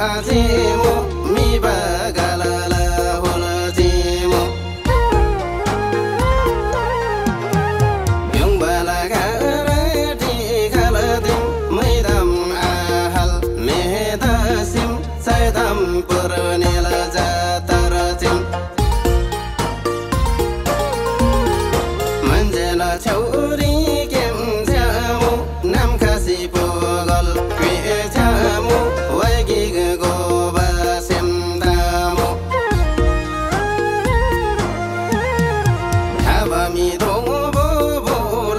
Timu mi bagalala hola timu yung balagara di kaladim maidam ahal medasim saidam purnila jataratim manjela chauri kem jamu nam khasi pogol kwe jamu wagi go basem damu habami dong bo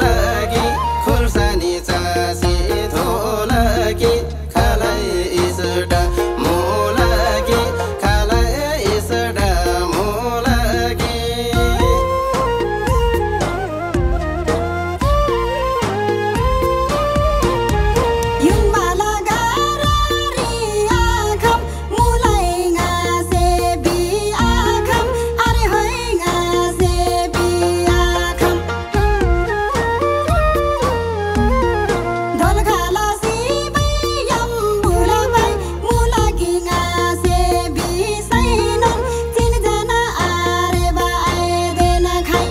lagi kursani chasi tholagi khalai isda molagi khalai isda molagi yung balagara ria kham mulai nga se bi akham are hoi nga se bi akham dol khala si bai yam bula bai mulagi nga se bi sainon tin jana are ba ai dena khai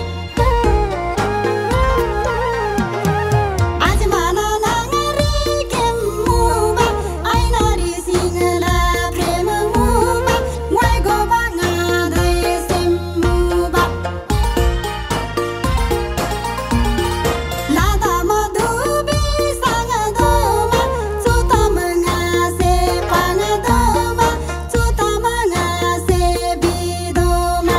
आज माना नांगरी came मुबा I नारी सिंगला प्रेम मुबा वाई गोबा ngaदै sem muba lada madhubi sang doma chuta manga se pang doma chuta manga se bi doma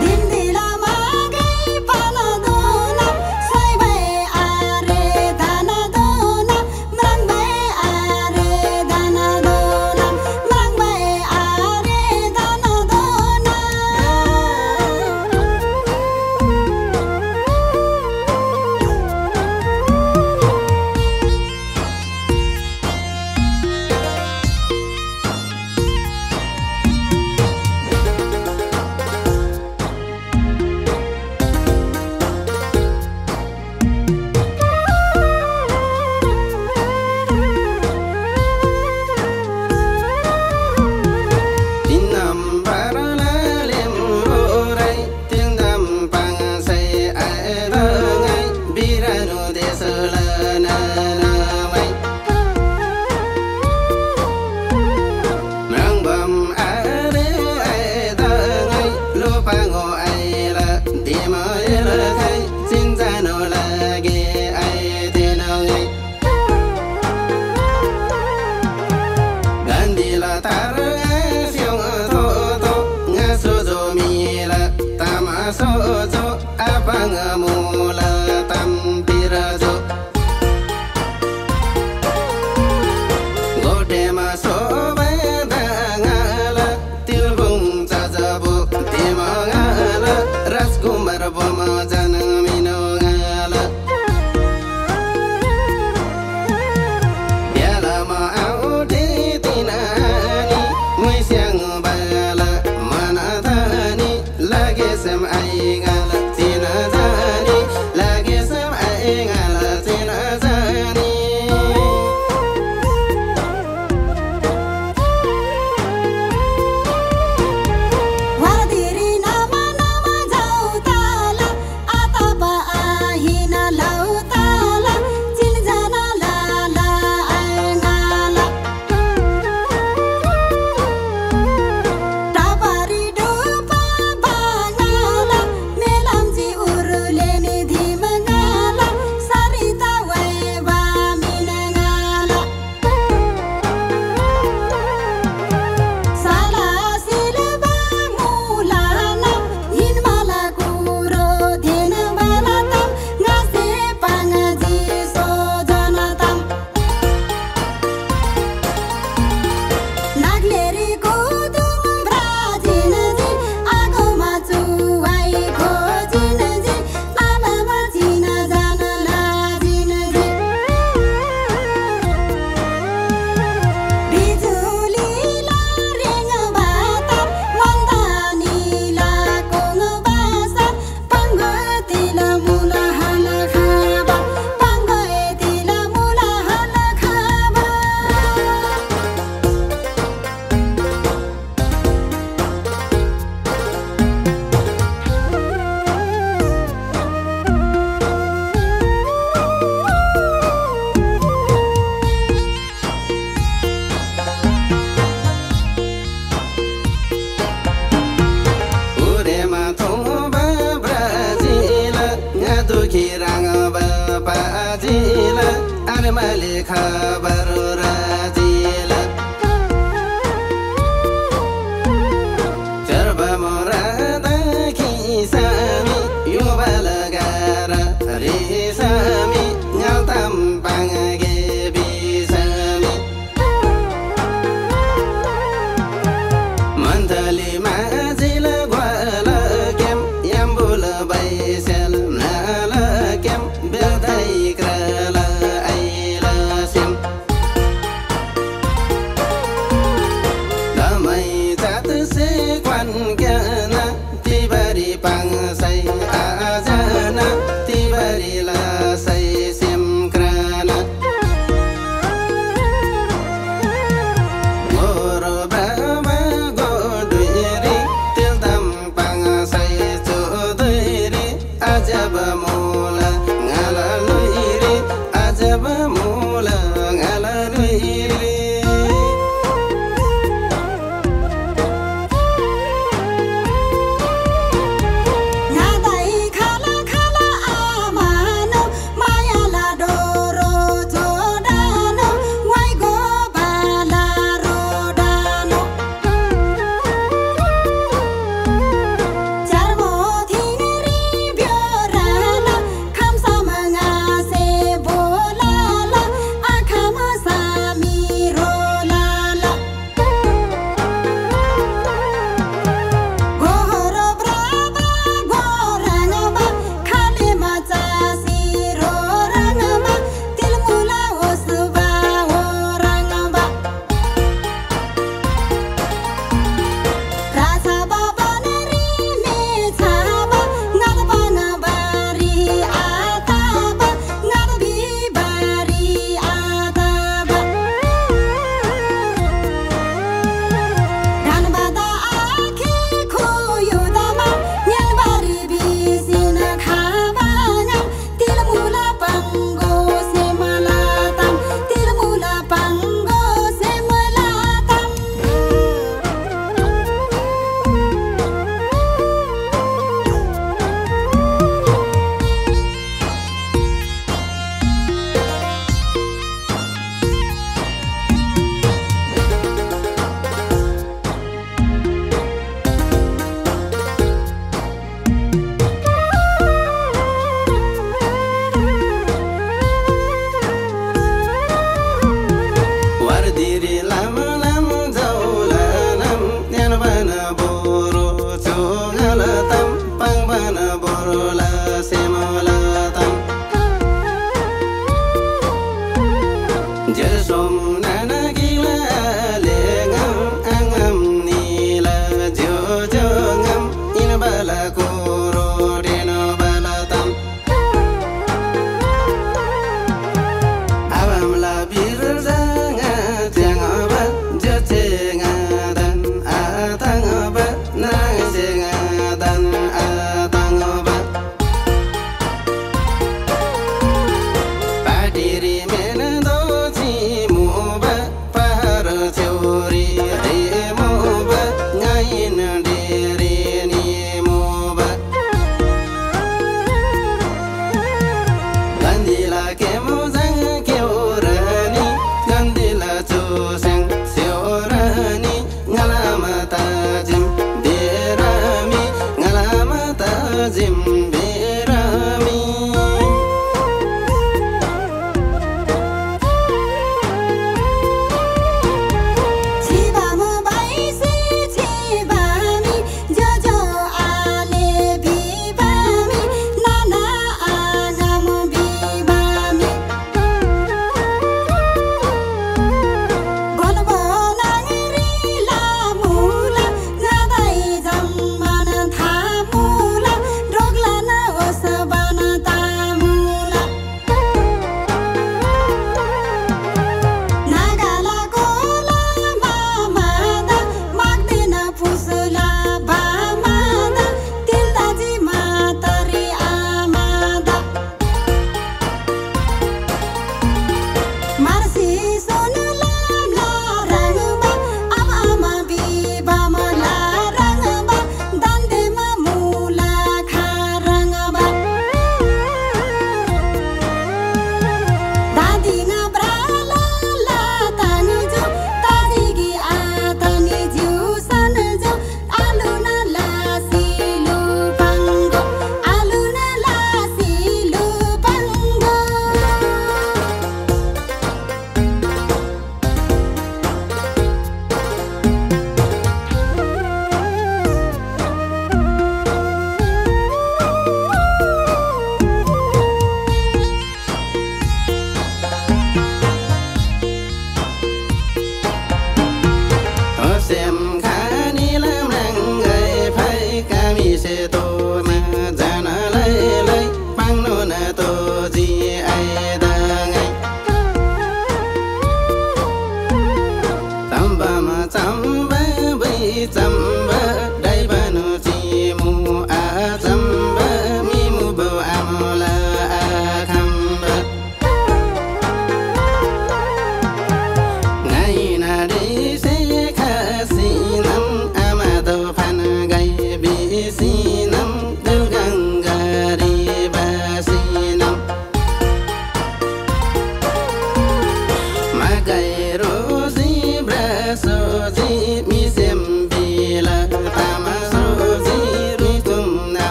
dim dila magai pala dona sai bai are dana dona mang bai are dana dona mang bai are dana dona Dinam paralalim murai tindam pangsai adangai biranu desulana namai Nangbam are adangai lupango aila dimaila kai sinjano lagi ai dinangai Gandila taranga siong toto ngasuzo mila tamasozo abang mula tampirazo Gode maso badangala tilbung jajabu timangala raskumar boma janminongala Yalama aude tinani muy siang bala manadani lagi sem aingala tinazani lagi sem aingala tinazani वादीरी नामा नामा जाऊ ताला राजिला आरमाले खबर राजिला चर्ब मोरादा खिसामी यो बालगार रेसामी न्याल्ताम पाङगे बिसामी monthly माझिल ग्वाल क्याम याम्बुल बैसेल नाल क्याम बेल्दै crawl आइला स्याम दमै जात से क्वान क्याना तिबारी पाङसै आजना तिबारी लासै स्याम क्राना मोरो बाबा गोडुरी तेल्ताम पाङसै चोदुरी अजब मोला ngala luiri ajab mola ngala luiri Ngadai khala khala amano mayala doro jodano wai go bala rodano jarmo thingri biorala khamsa manga se bolala akhama sami rolala Goro brava gorangama khale macha siro rangama tilmula osba orangama Raja baba nari me chaba ngadbana bari ataba ngadbi bari ataba Ganbada akhi khoyudama nyalbari bisina khabanya tilmula pango semalatam tilmula pango semalatam wardiri lam lam jaulanam nyanbana boro chogalatam pangbana boro la sem